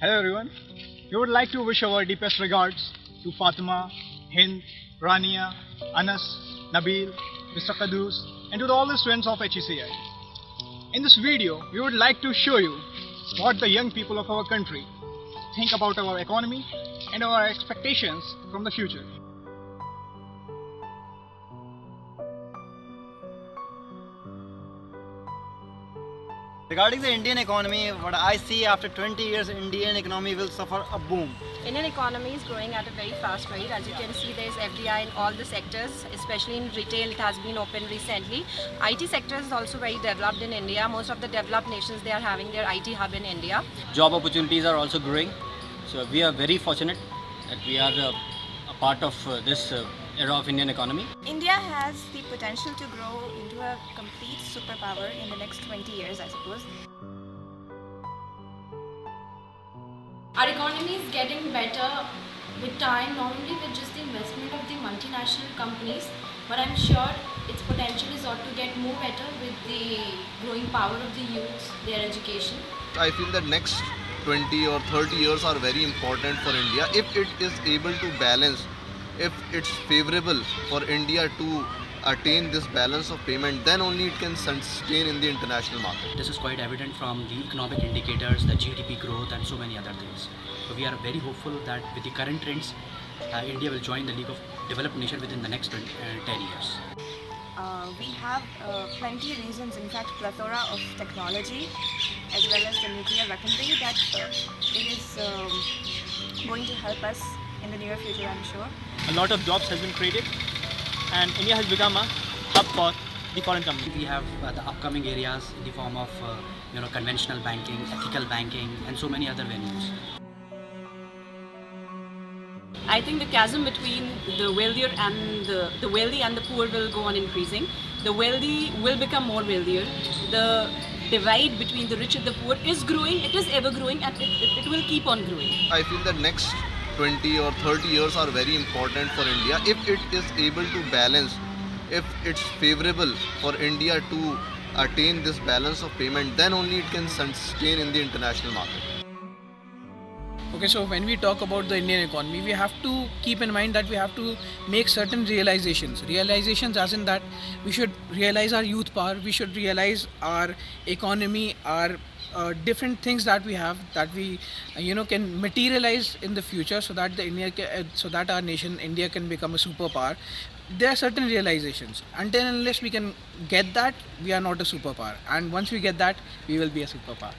Hello everyone. We would like to wish our deepest regards to Fatima, Hind, Rania, Anas, Nabil, Mr. Kadus, and to all the students of HECI. In this video, we would like to show you what the young people of our country think about our economy and our expectations from the future. Regarding the Indian economy, what I see after 20 years, Indian economy will suffer a boom. Indian economy is growing at a very fast rate. As you can see, there is FDI in all the sectors, especially in retail. It has been opened recently. IT sector is also very developed in India. Most of the developed nations, they are having their IT hub in India. Job opportunities are also growing. So we are very fortunate that we are a part of this era of Indian economy. India has the potential to grow into a complete superpower in the next 20 years, I suppose. Our economy is getting better with time, not only with just the investment of the multinational companies, but I'm sure its potential is ought to get more better with the growing power of the youth, their education. I feel that next 20 or 30 years are very important for India if it is able to balance, if it's favorable for India to attain this balance of payment, then only it can sustain in the international market. This is quite evident from the economic indicators, the GDP growth and so many other things. So we are very hopeful that with the current trends, India will join the League of Developed Nations within the next 10 years. We have plenty reasons, in fact plethora of technology as well as the nuclear weaponry that it is going to help us in the near future, I'm sure. A lot of jobs has been created and India has become a hub for the foreign companies. We have the upcoming areas in the form of conventional banking, ethical banking and so many other venues. I think the chasm between the wealthier and the wealthy and the poor will go on increasing. The wealthy will become more wealthier. The divide between the rich and the poor is growing. It is ever growing and it will keep on growing. I feel that next 20 or 30 years are very important for India if it is able to balance, if it's favorable for India to attain this balance of payment, then only it can sustain in the international market. Okay, so when we talk about the Indian economy, we have to keep in mind that we have to make certain realizations. Realizations as in that we should realize our youth power, we should realize our economy, our different things that we have that we can materialize in the future so that our nation India can become a superpower. There are certain realizations. Until and unless we can get that, we are not a superpower. And once we get that, we will be a superpower.